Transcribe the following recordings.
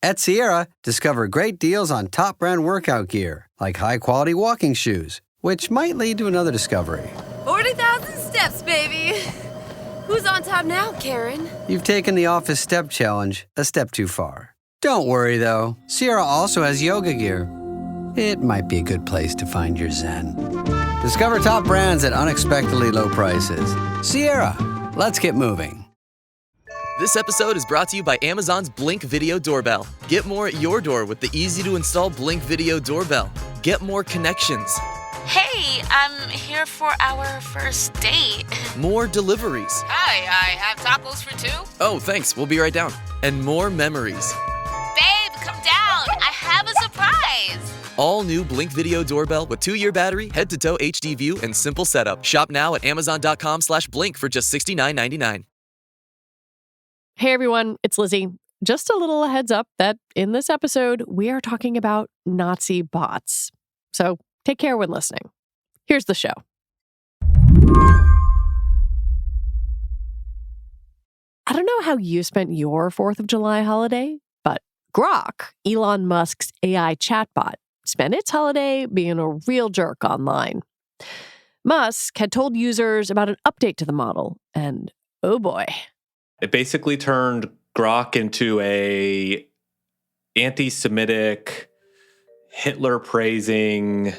At Sierra, discover great deals on top brand workout gear, like high-quality walking shoes, which might lead to another discovery. 40,000 steps, baby. Who's on top now, Karen? You've taken the office step challenge a step too far. Don't worry, though. Sierra also has yoga gear. It might be a good place to find your zen. Discover top brands at unexpectedly low prices. Sierra, let's get moving. This episode is brought to you by Amazon's Blink Video Doorbell. Get more at your door with the easy-to-install Blink Video Doorbell. Get more connections. Hey, I'm here for our first date. More deliveries. Hi, I have tacos for two. Oh, thanks. We'll be right down. And more memories. Babe, come down. I have a surprise. All new Blink Video Doorbell with 2-year battery, head-to-toe HD view, and simple setup. Shop now at amazon.com/blink for just $69.99. Hey everyone, it's Lizzie. Just a little heads up that in this episode, we are talking about Nazi bots. So take care when listening. Here's the show. I don't know how you spent your 4th of July holiday, but Grok, Elon Musk's AI chatbot, spent its holiday being a real jerk online. Musk had told users about an update to the model, and oh boy. It basically turned Grok into a anti-Semitic, Hitler-praising,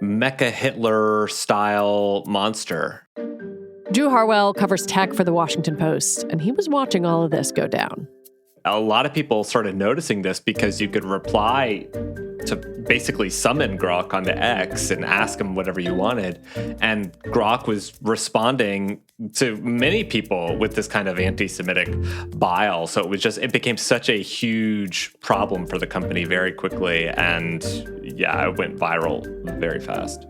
Mecha Hitler-style monster. Drew Harwell covers tech for The Washington Post, and he was watching all of this go down. A lot of people started noticing this because you could reply to basically summon Grok onto X and ask him whatever you wanted. And Grok was responding to many people with this kind of anti-Semitic bile. So it became such a huge problem for the company very quickly. And yeah, it went viral very fast.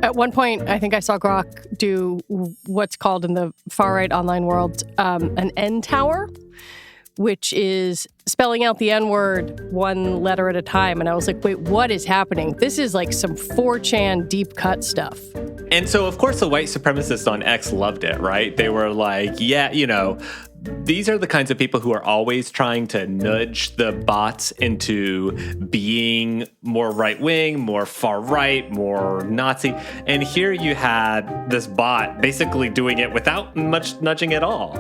At one point, I think I saw Grok do what's called in the far-right online world an N tower, which is spelling out the N-word one letter at a time. And I was like, wait, what is happening? This is like some 4chan deep cut stuff. And so, of course, the white supremacists on X loved it, right? They were like, yeah, these are the kinds of people who are always trying to nudge the bots into being more right-wing, more far-right, more Nazi. And here you had this bot basically doing it without much nudging at all.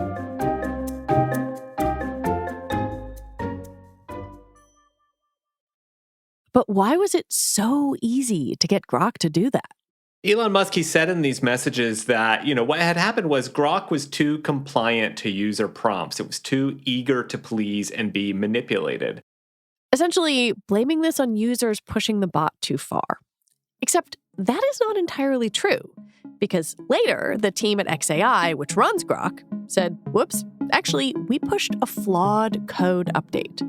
But why was it so easy to get Grok to do that? Elon Musk, he said in these messages that, what had happened was Grok was too compliant to user prompts. It was too eager to please and be manipulated. Essentially, blaming this on users pushing the bot too far. Except that is not entirely true, because later, the team at XAI, which runs Grok, said, whoops, actually, we pushed a flawed code update.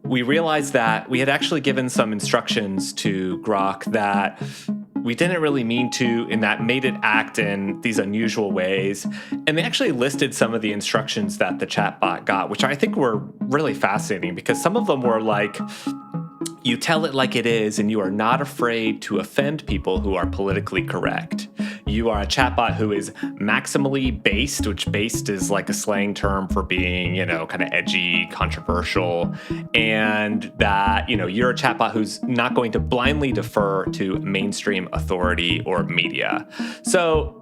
We realized that we had actually given some instructions to Grok that we didn't really mean to, and that made it act in these unusual ways. And they actually listed some of the instructions that the chatbot got, which I think were really fascinating because some of them were like, you tell it like it is, and you are not afraid to offend people who are politically correct. You are a chatbot who is maximally based, which based is like a slang term for being, kind of edgy, controversial. And that, you're a chatbot who's not going to blindly defer to mainstream authority or media. So,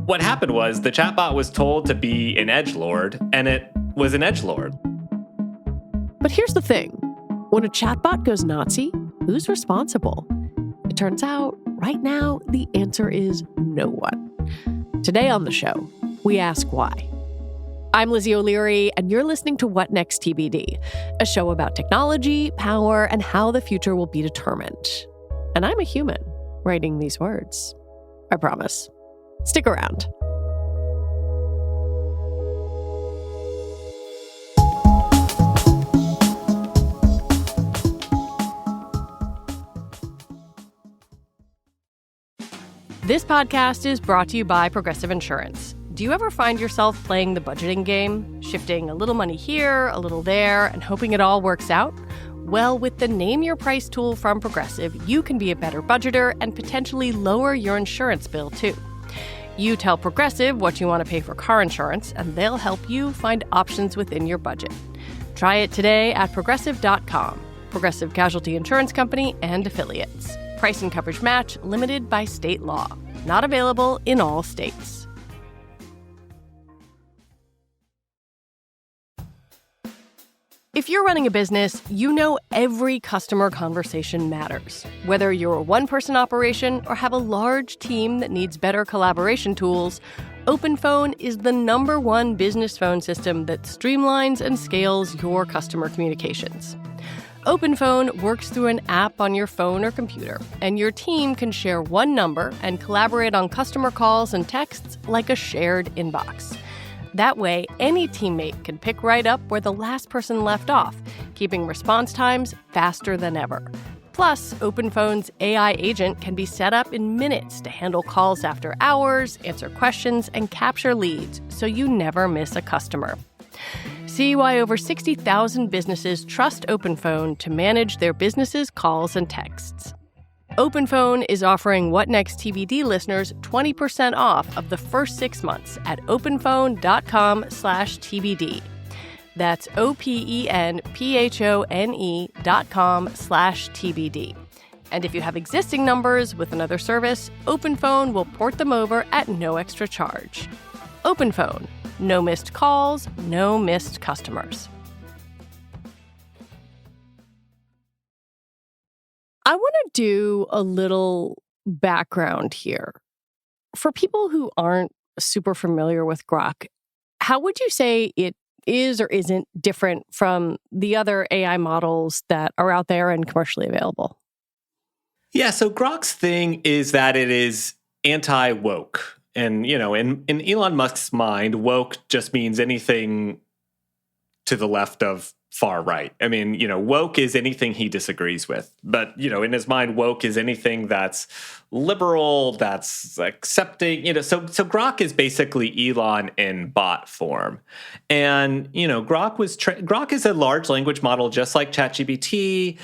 what happened was the chatbot was told to be an edgelord, and it was an edgelord. But here's the thing. When a chatbot goes Nazi, who's responsible? It turns out, right now, the answer is no one. Today on the show, we ask why. I'm Lizzie O'Leary, and you're listening to What Next TBD, a show about technology, power, and how the future will be determined. And I'm a human writing these words. I promise. Stick around. This podcast is brought to you by Progressive Insurance. Do you ever find yourself playing the budgeting game, shifting a little money here, a little there, and hoping it all works out? Well, with the Name Your Price tool from Progressive, you can be a better budgeter and potentially lower your insurance bill, too. You tell Progressive what you want to pay for car insurance, and they'll help you find options within your budget. Try it today at Progressive.com. Progressive Casualty Insurance Company and Affiliates. Price and coverage match limited by state law. Not available in all states. If you're running a business, you know every customer conversation matters. Whether you're a one-person operation or have a large team that needs better collaboration tools, OpenPhone is the #1 business phone system that streamlines and scales your customer communications. OpenPhone works through an app on your phone or computer, and your team can share one number and collaborate on customer calls and texts like a shared inbox. That way, any teammate can pick right up where the last person left off, keeping response times faster than ever. Plus, OpenPhone's AI agent can be set up in minutes to handle calls after hours, answer questions, and capture leads, so you never miss a customer. See why over 60,000 businesses trust OpenPhone to manage their business's calls and texts. OpenPhone is offering What Next TBD listeners 20% off of the first 6 months at openphone.com/TBD. That's openphone.com/TBD. And if you have existing numbers with another service, OpenPhone will port them over at no extra charge. OpenPhone. No missed calls, no missed customers. I want to do a little background here. For people who aren't super familiar with Grok, how would you say it is or isn't different from the other AI models that are out there and commercially available? Yeah, so Grok's thing is that it is anti-woke. And, in Elon Musk's mind, woke just means anything to the left of far right. I mean, woke is anything he disagrees with. But, in his mind, woke is anything that's liberal, that's accepting, so Grok is basically Elon in bot form. And, Grok is a large language model just like ChatGPT,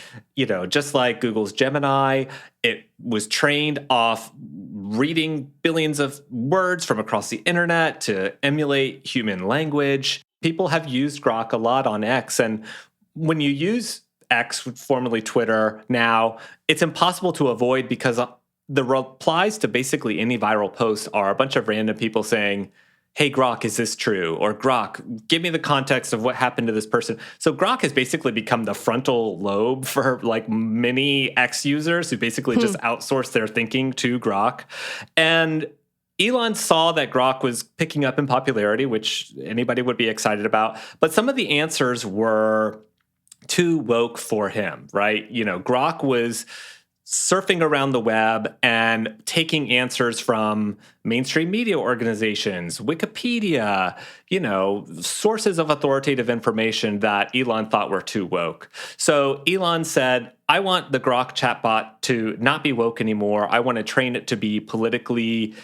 just like Google's Gemini. It was trained off reading billions of words from across the internet to emulate human language. People have used Grok a lot on X, and when you use X, formerly Twitter, now, it's impossible to avoid because the replies to basically any viral post are a bunch of random people saying, hey, Grok, is this true? Or Grok, give me the context of what happened to this person. So Grok has basically become the frontal lobe for many X users who basically just outsource their thinking to Grok. And Elon saw that Grok was picking up in popularity, which anybody would be excited about. But some of the answers were too woke for him, right? Grok was surfing around the web and taking answers from mainstream media organizations, Wikipedia, sources of authoritative information that Elon thought were too woke. So Elon said, I want the Grok chatbot to not be woke anymore. I want to train it to be politically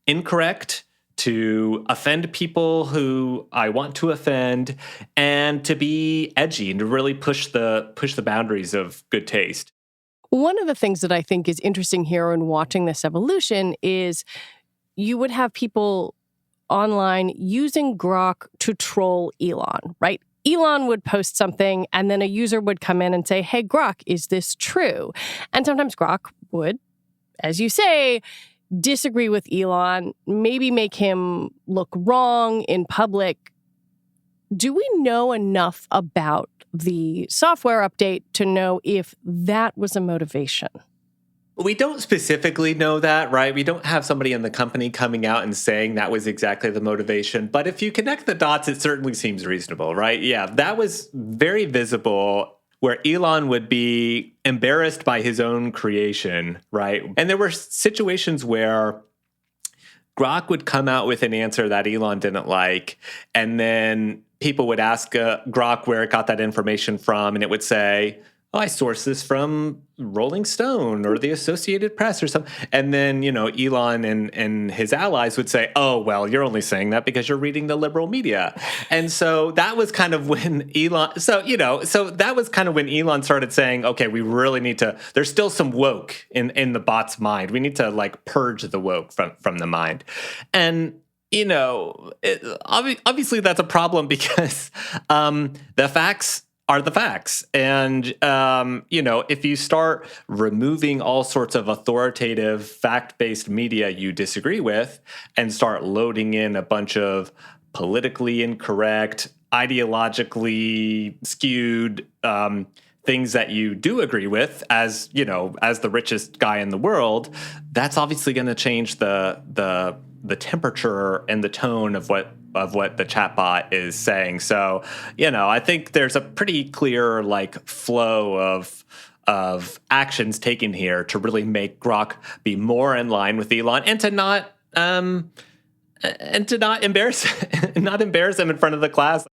incorrect, to offend people who I want to offend, and to be edgy and to really push the boundaries of good taste. One of the things that I think is interesting here in watching this evolution is you would have people online using Grok to troll Elon, right? Elon would post something and then a user would come in and say, hey, Grok, is this true? And sometimes Grok would, as you say, disagree with Elon, maybe make him look wrong in public. Do we know enough about the software update to know if that was a motivation? We don't specifically know that, right? We don't have somebody in the company coming out and saying that was exactly the motivation. But if you connect the dots, it certainly seems reasonable, right? Yeah, that was very visible where Elon would be embarrassed by his own creation, right? And there were situations where Grok would come out with an answer that Elon didn't like, and then people would ask Grok where it got that information from, and it would say, oh, I sourced this from Rolling Stone or the Associated Press or something. And then, Elon and his allies would say, oh, well, you're only saying that because you're reading the liberal media. And so that was kind of when Elon started saying, okay, we really need to, there's still some woke in the bot's mind. We need to purge the woke from the mind. And Obviously that's a problem because the facts are the facts. And, if you start removing all sorts of authoritative, fact-based media you disagree with and start loading in a bunch of politically incorrect, ideologically skewed things that you do agree with as the richest guy in the world, that's obviously going to change the temperature and the tone of what the chatbot is saying. So, I think there's a pretty clear flow of actions taken here to really make Grok be more in line with Elon and to not embarrass him in front of the class.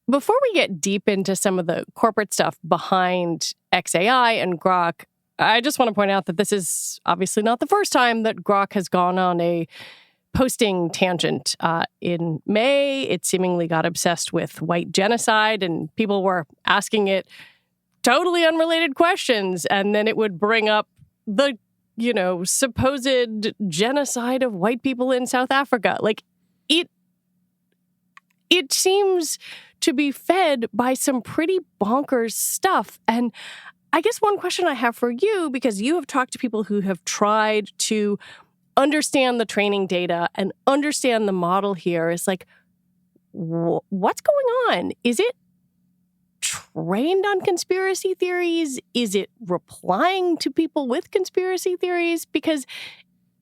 Before we get deep into some of the corporate stuff behind XAI and Grok, I just want to point out that this is obviously not the first time that Grok has gone on a posting tangent. In May, it seemingly got obsessed with white genocide, and people were asking it totally unrelated questions, and then it would bring up the, supposed genocide of white people in South Africa. It seems to be fed by some pretty bonkers stuff. And I guess one question I have for you, because you have talked to people who have tried to understand the training data and understand the model here, is what's going on? Is it trained on conspiracy theories? Is it replying to people with conspiracy theories? Because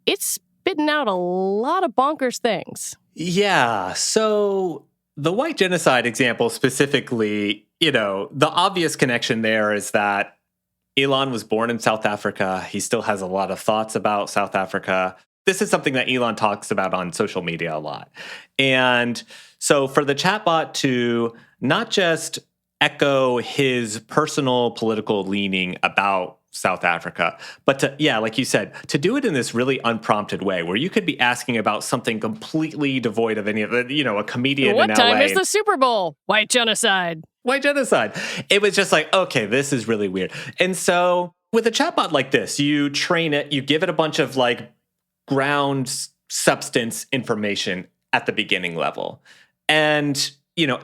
it's spitting out a lot of bonkers things. Yeah. So the white genocide example specifically, the obvious connection there is that Elon was born in South Africa. He still has a lot of thoughts about South Africa. This is something that Elon talks about on social media a lot. And so for the chatbot to not just echo his personal political leaning about South Africa, but to, like you said, to do it in this really unprompted way where you could be asking about something completely devoid of any of it, a comedian what in LA. What time is the Super Bowl? White genocide. White genocide. It was just okay, this is really weird. And so with a chatbot like this, you train it, you give it a bunch of ground substance information at the beginning level. And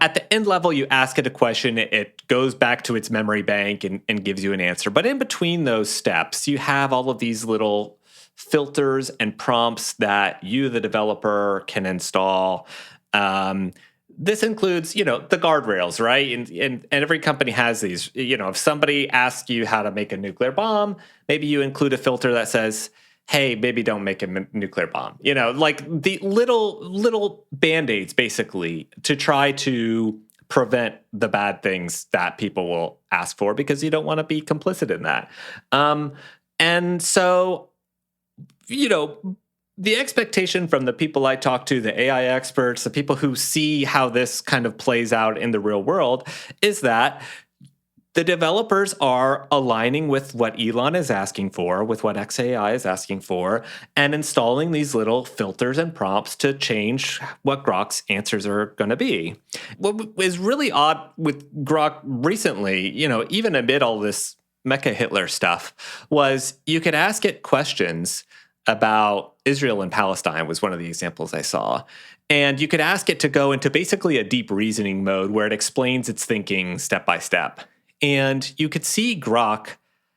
at the end level, you ask it a question, it goes back to its memory bank and gives you an answer. But in between those steps, you have all of these little filters and prompts that you, the developer, can install. This includes, the guardrails, right? And every company has these. If somebody asks you how to make a nuclear bomb, maybe you include a filter that says, hey, maybe don't make a nuclear bomb. The little Band-Aids, basically, to try to prevent the bad things that people will ask for because you don't want to be complicit in that. And so, the expectation from the people I talk to, the AI experts, the people who see how this kind of plays out in the real world, is that the developers are aligning with what Elon is asking for, with what XAI is asking for, and installing these little filters and prompts to change what Grok's answers are going to be. What is really odd with Grok recently, even amid all this Mecha Hitler stuff, was you could ask it questions about Israel and Palestine was one of the examples I saw. And you could ask it to go into basically a deep reasoning mode where it explains its thinking step by step. And you could see Grok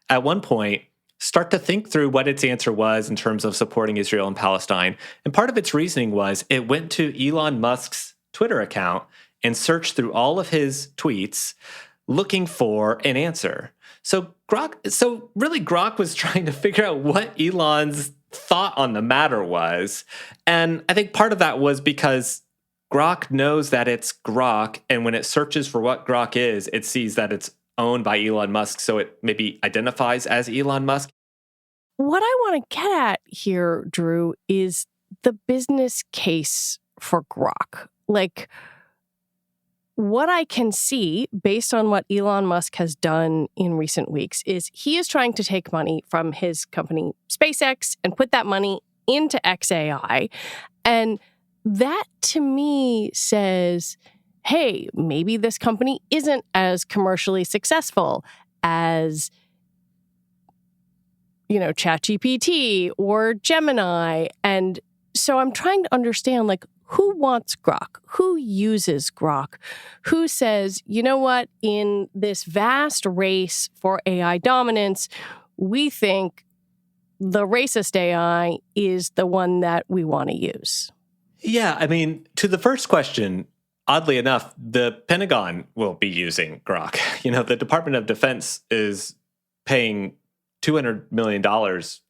at one point start to think through what its answer was in terms of supporting Israel and Palestine. And part of its reasoning was it went to Elon Musk's Twitter account and searched through all of his tweets looking for an answer. So Grok was trying to figure out what Elon's thought on the matter was. And I think part of that was because Grok knows that it's Grok, and when it searches for what Grok is, it sees that it's owned by Elon Musk, so it maybe identifies as Elon Musk. What I want to get at here, Drew, is the business case for Grok. What I can see, based on what Elon Musk has done in recent weeks, is he is trying to take money from his company SpaceX and put that money into XAI. And that, to me, says, hey, maybe this company isn't as commercially successful as, ChatGPT or Gemini. And so I'm trying to understand, who wants Grok? Who uses Grok? Who says, you know what, in this vast race for AI dominance, we think the racist AI is the one that we want to use? Yeah, I mean, to the first question, oddly enough, the Pentagon will be using Grok. The Department of Defense is paying $200 million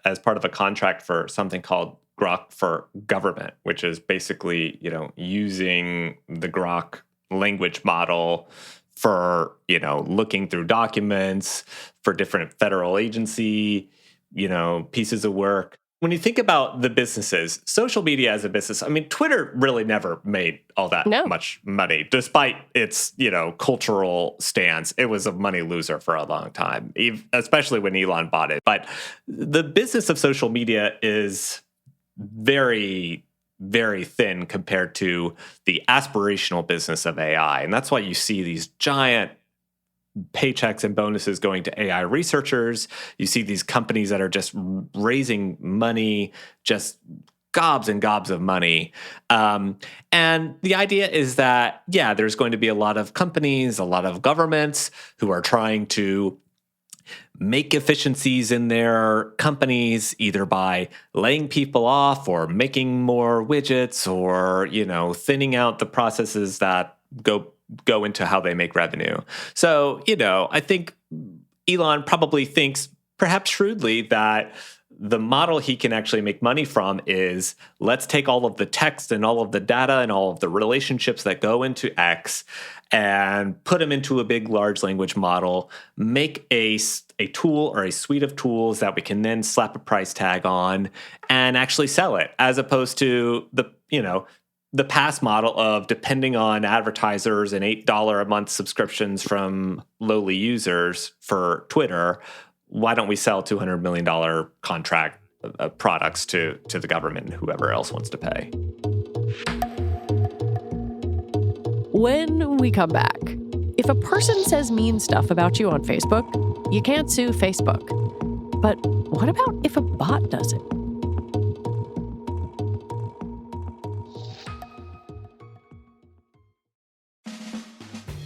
as part of a contract for something called Grok for Government, which is basically, using the Grok language model for, looking through documents for different federal agency, pieces of work. When you think about the businesses, social media as a business, I mean, Twitter really never made all that much money, despite its, cultural stance. It was a money loser for a long time, especially when Elon bought it. But the business of social media is very, very thin compared to the aspirational business of AI. And that's why you see these giant paychecks and bonuses going to AI researchers. You see these companies that are just raising money, just gobs and gobs of money. And the idea is that, there's going to be a lot of companies, a lot of governments who are trying to make efficiencies in their companies, either by laying people off or making more widgets or, thinning out the processes that go into how they make revenue. So, I think Elon probably thinks, perhaps shrewdly, that the model he can actually make money from is, let's take all of the text and all of the data and all of the relationships that go into X and put them into a big large language model, make a tool or a suite of tools that we can then slap a price tag on and actually sell it, as opposed to the past model of depending on advertisers and $8 a month subscriptions from lowly users for Twitter. Why don't we sell $200 million contract products to the government and whoever else wants to pay? When we come back, if a person says mean stuff about you on Facebook, you can't sue Facebook. But what about if a bot does it?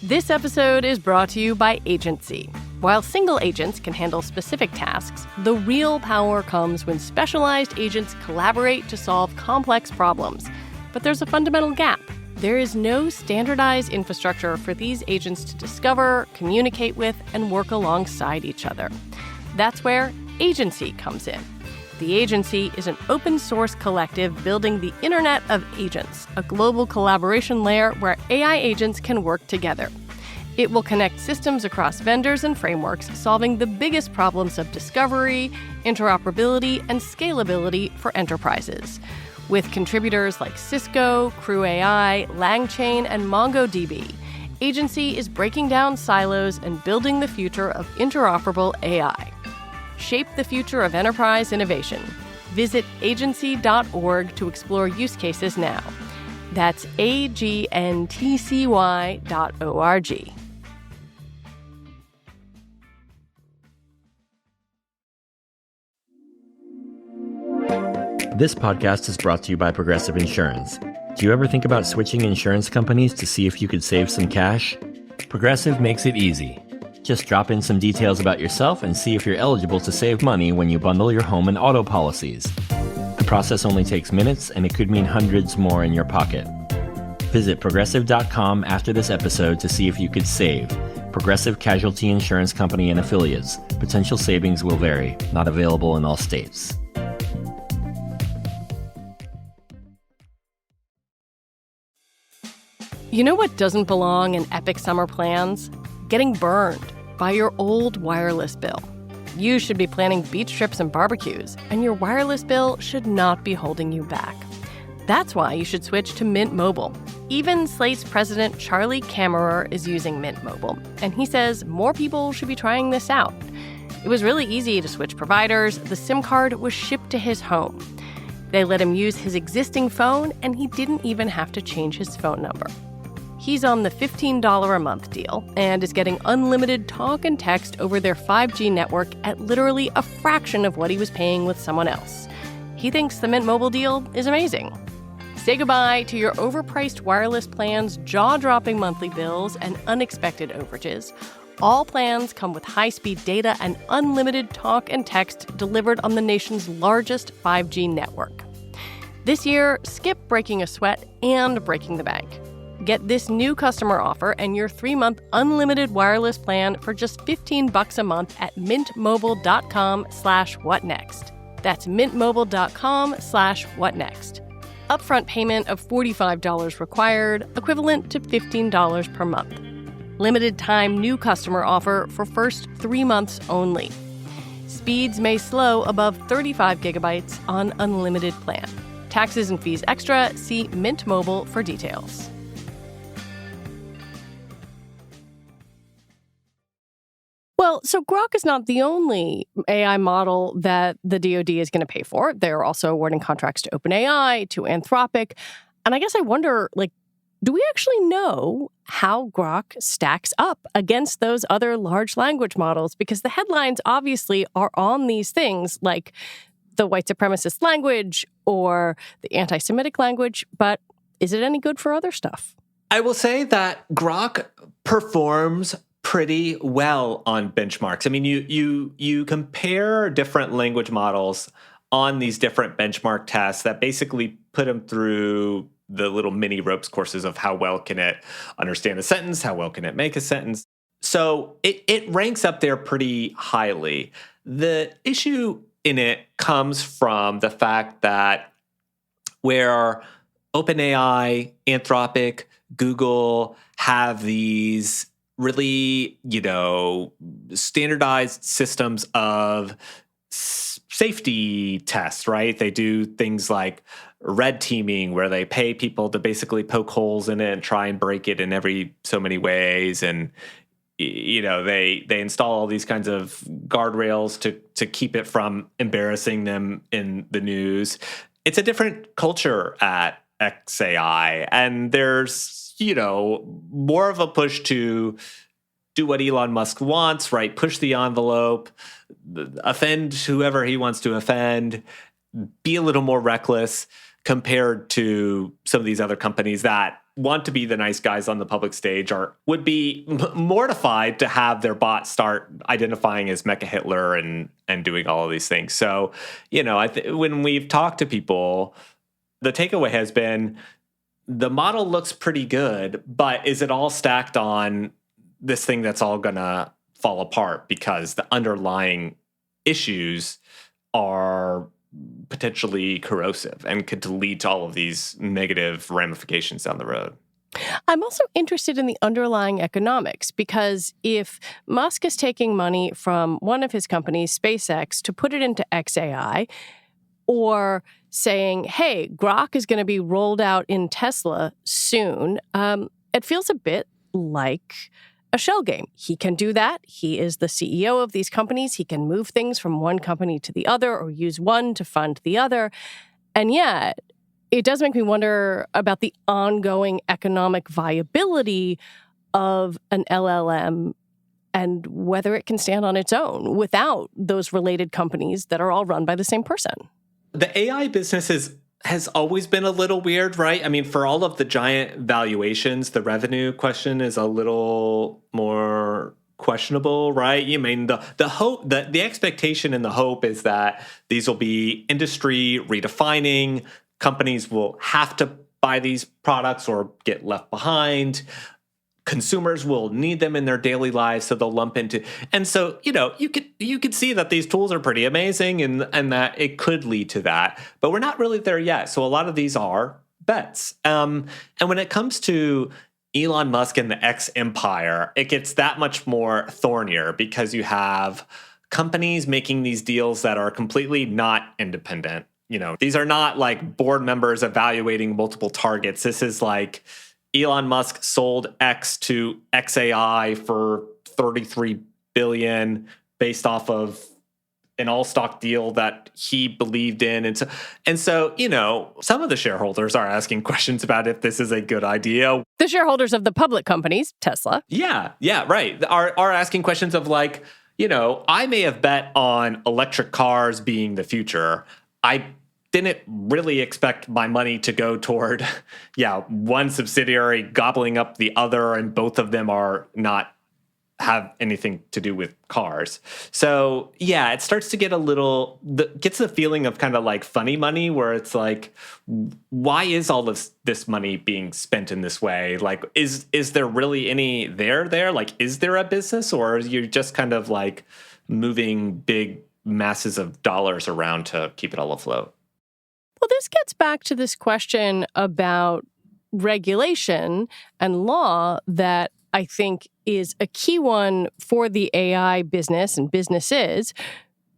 This episode is brought to you by Agency. While single agents can handle specific tasks, the real power comes when specialized agents collaborate to solve complex problems. But there's a fundamental gap. There is no standardized infrastructure for these agents to discover, communicate with, and work alongside each other. That's where Agency comes in. The Agency is an open-source collective building the Internet of Agents, a global collaboration layer where AI agents can work together. It will connect systems across vendors and frameworks, solving the biggest problems of discovery, interoperability, and scalability for enterprises. With contributors like Cisco, Crew AI, LangChain, and MongoDB, Agency is breaking down silos and building the future of interoperable AI. Shape the future of enterprise innovation. Visit agency.org to explore use cases now. That's agntcy.org. This podcast is brought to you by Progressive Insurance. Do you ever think about switching insurance companies to see if you could save some cash? Progressive makes it easy. Just drop in some details about yourself and see if you're eligible to save money when you bundle your home and auto policies. The process only takes minutes, and it could mean hundreds more in your pocket. Visit Progressive.com after this episode to see if you could save. Progressive Casualty Insurance Company and Affiliates. Potential savings will vary. Not available in all states. You know what doesn't belong in epic summer plans? Getting burned by your old wireless bill. You should be planning beach trips and barbecues, and your wireless bill should not be holding you back. That's why you should switch to Mint Mobile. Even Slate's president, Charlie Kammerer, is using Mint Mobile, and he says more people should be trying this out. It was really easy to switch providers. The SIM card was shipped to his home. They let him use his existing phone, and he didn't even have to change his phone number. He's on the $15 a month deal and is getting unlimited talk and text over their 5G network at literally a fraction of what he was paying with someone else. He thinks the Mint Mobile deal is amazing. Say goodbye to your overpriced wireless plans, jaw-dropping monthly bills, and unexpected overages. All plans come with high-speed data and unlimited talk and text delivered on the nation's largest 5G network. This year, skip breaking a sweat and breaking the bank. Get this new customer offer and your 3-month unlimited wireless plan for just $15 a month at mintmobile.com/whatnext. That's mintmobile.com/whatnext. Upfront payment of $45 required, equivalent to $15 per month. Limited time new customer offer for first 3 months only. Speeds may slow above 35 gigabytes on unlimited plan. Taxes and fees extra. See Mint Mobile for details. Well, so Grok is not the only AI model that the DoD is going to pay for. They're also awarding contracts to OpenAI, to Anthropic. And I guess I wonder, do we actually know how Grok stacks up against those other large language models? Because the headlines obviously are on these things like the white supremacist language or the anti-Semitic language, but is it any good for other stuff? I will say that Grok performs pretty well on benchmarks. I mean, you compare different language models on these different benchmark tests that basically put them through the little mini ropes courses of how well can it understand a sentence, how well can it make a sentence. So it ranks up there pretty highly. The issue in it comes from the fact that where OpenAI, Anthropic, Google have these really, standardized systems of safety tests, right? They do things like red teaming, where they pay people to basically poke holes in it and try and break it in every so many ways. And, they install all these kinds of guardrails to keep it from embarrassing them in the news. It's a different culture at XAI. And there's, more of a push to do what Elon Musk wants, right? Push the envelope, offend whoever he wants to offend, be a little more reckless compared to some of these other companies that want to be the nice guys on the public stage would be mortified to have their bot start identifying as Mecha Hitler and doing all of these things. So, when we've talked to people, the takeaway has been the model looks pretty good, but is it all stacked on this thing that's all going to fall apart because the underlying issues are potentially corrosive and could lead to all of these negative ramifications down the road? I'm also interested in the underlying economics, because if Musk is taking money from one of his companies, SpaceX, to put it into XAI, or saying, hey, Grok is going to be rolled out in Tesla soon, it feels a bit like a shell game. He can do that. He is the CEO of these companies. He can move things from one company to the other or use one to fund the other. And yet, it does make me wonder about the ongoing economic viability of an LLM and whether it can stand on its own without those related companies that are all run by the same person. The AI business has always been a little weird, right? I mean, for all of the giant valuations, the revenue question is a little more questionable, right? I mean, the hope, the expectation and the hope is that these will be industry redefining. Companies will have to buy these products or get left behind. Consumers will need them in their daily lives, so they'll lump into. And so, you could see that these tools are pretty amazing and that it could lead to that. But we're not really there yet. So a lot of these are bets. And when it comes to Elon Musk and the X empire, it gets that much more thornier because you have companies making these deals that are completely not independent. These are not like board members evaluating multiple targets. This is like Elon Musk sold X to XAI for $33 billion based off of an all-stock deal that he believed in. And so, some of the shareholders are asking questions about if this is a good idea. The shareholders of the public companies, Tesla. Yeah, right. Are asking questions of like, I may have bet on electric cars being the future. I didn't really expect my money to go toward, one subsidiary gobbling up the other, and both of them are not have anything to do with cars. So it starts to get gets the feeling of kind of like funny money, where it's like, why is all this money being spent in this way? Like, is there really any there? Like, is there a business, or are you just kind of like moving big masses of dollars around to keep it all afloat? Well, this gets back to this question about regulation and law that I think is a key one for the AI business and businesses.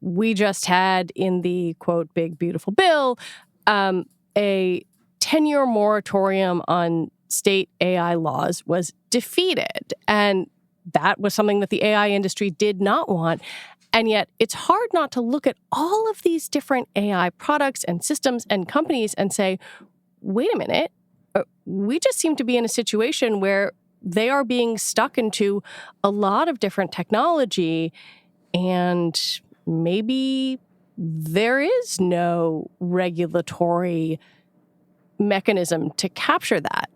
We just had in the, quote, big, beautiful bill, a 10-year moratorium on state AI laws was defeated. And that was something that the AI industry did not want. And yet it's hard not to look at all of these different AI products and systems and companies and say, wait a minute, we just seem to be in a situation where they are being stuck into a lot of different technology, and maybe there is no regulatory mechanism to capture that.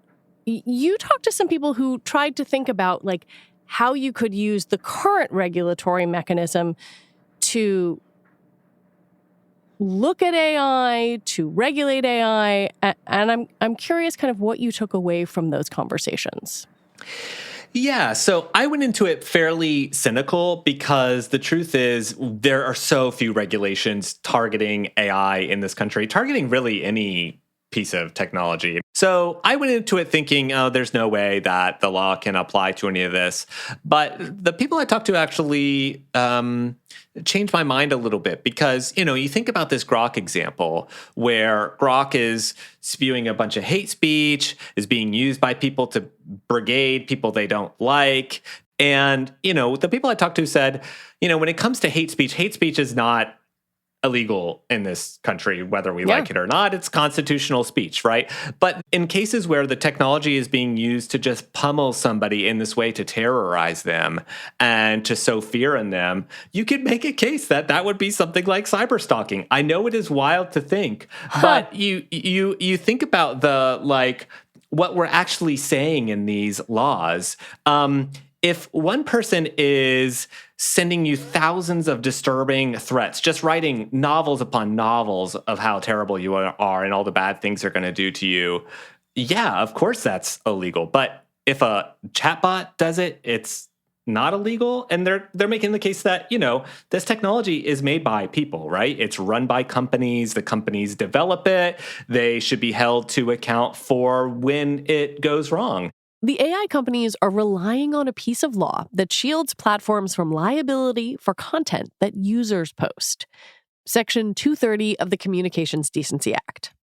You talked to some people who tried to think about like how you could use the current regulatory mechanism to look at AI, to regulate AI, and I'm curious kind of what you took away from those conversations. Yeah, so I went into it fairly cynical because the truth is there are so few regulations targeting AI in this country, targeting really any piece of technology. So I went into it thinking, oh, there's no way that the law can apply to any of this. But the people I talked to actually changed my mind a little bit because, you think about this Grok example where Grok is spewing a bunch of hate speech, is being used by people to brigade people they don't like. And, the people I talked to said, when it comes to hate speech is not illegal in this country, whether we like it or not. It's constitutional speech, right? But in cases where the technology is being used to just pummel somebody in this way to terrorize them and to sow fear in them, you could make a case that that would be something like cyberstalking. I know it is wild to think, but you think about what we're actually saying in these laws. If one person is sending you thousands of disturbing threats, just writing novels upon novels of how terrible you are and all the bad things they're going to do to you, of course that's illegal. But if a chatbot does it, it's not illegal. And they're making the case that, this technology is made by people, right? It's run by companies. The companies develop it. They should be held to account for when it goes wrong. The AI companies are relying on a piece of law that shields platforms from liability for content that users post. Section 230 of the Communications Decency Act.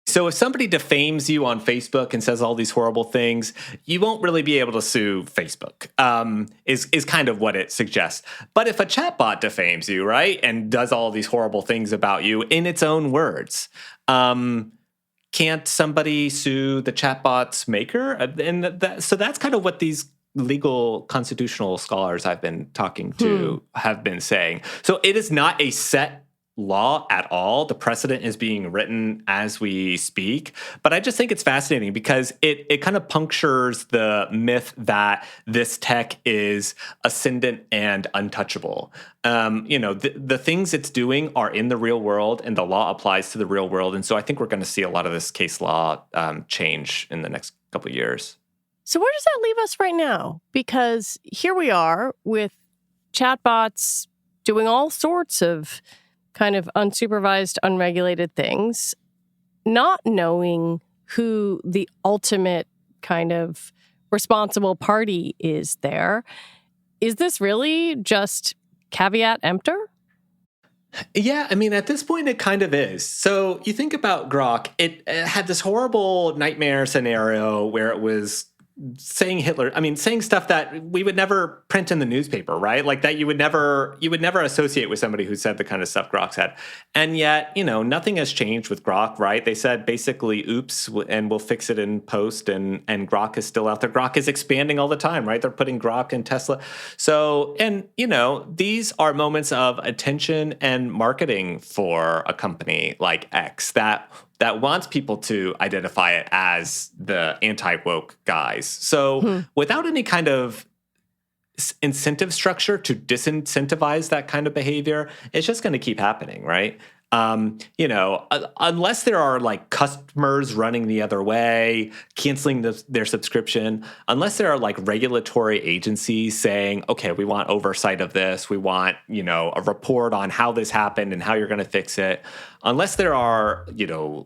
So if somebody defames you on Facebook and says all these horrible things, you won't really be able to sue Facebook, is kind of what it suggests. But if a chatbot defames you, right, and does all these horrible things about you in its own words, can't somebody sue the chatbot's maker? And so that's kind of what these legal constitutional scholars I've been talking to have been saying. So it is not a set law at all. The precedent is being written as we speak. But I just think it's fascinating because it kind of punctures the myth that this tech is ascendant and untouchable. The things it's doing are in the real world and the law applies to the real world. And so I think we're going to see a lot of this case law change in the next couple of years. So where does that leave us right now? Because here we are with chatbots doing all sorts of kind of unsupervised, unregulated things, not knowing who the ultimate kind of responsible party is there. Is this really just caveat emptor? Yeah, I mean, at this point, it kind of is. So you think about Grok, it had this horrible nightmare scenario where it was saying stuff that we would never print in the newspaper, right? Like that you would never associate with somebody who said the kind of stuff Grok said. And yet, nothing has changed with Grok, right? They said basically, oops, and we'll fix it in post, and Grok is still out there. Grok is expanding all the time, right? They're putting Grok in Tesla. So, and these are moments of attention and marketing for a company like X that wants people to identify it as the anti-woke guys. So without any kind of incentive structure to disincentivize that kind of behavior, it's just going to keep happening, right? Unless there are like customers running the other way, canceling their subscription, unless there are like regulatory agencies saying, okay, we want oversight of this, we want, a report on how this happened and how you're going to fix it, unless there are,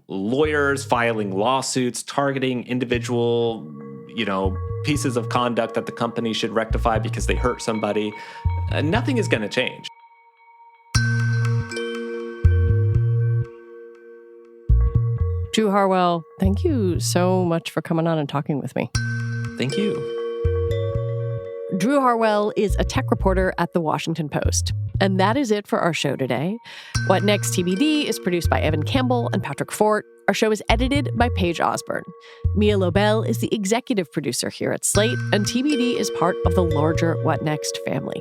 lawyers filing lawsuits targeting individual, pieces of conduct that the company should rectify because they hurt somebody, nothing is going to change. Drew Harwell, thank you so much for coming on and talking with me. Thank you. Drew Harwell is a tech reporter at The Washington Post. And that is it for our show today. What Next TBD is produced by Evan Campbell and Patrick Fort. Our show is edited by Paige Osborne. Mia Lobel is the executive producer here at Slate, and TBD is part of the larger What Next family.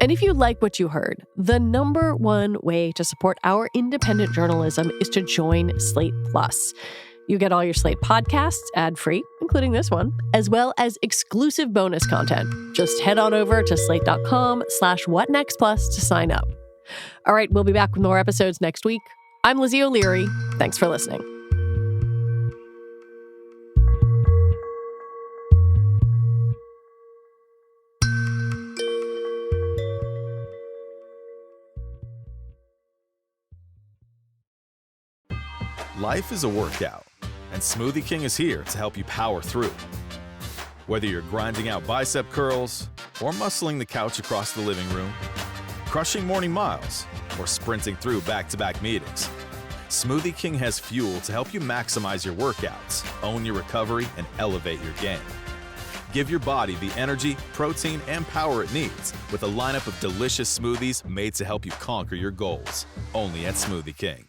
And if you like what you heard, the number one way to support our independent journalism is to join Slate Plus. You get all your Slate podcasts ad-free, including this one, as well as exclusive bonus content. Just head on over to slate.com/whatnextplus to sign up. All right, we'll be back with more episodes next week. I'm Lizzie O'Leary. Thanks for listening. Life is a workout, and Smoothie King is here to help you power through. Whether you're grinding out bicep curls or muscling the couch across the living room, crushing morning miles, or sprinting through back-to-back meetings, Smoothie King has fuel to help you maximize your workouts, own your recovery, and elevate your game. Give your body the energy, protein, and power it needs with a lineup of delicious smoothies made to help you conquer your goals. Only at Smoothie King.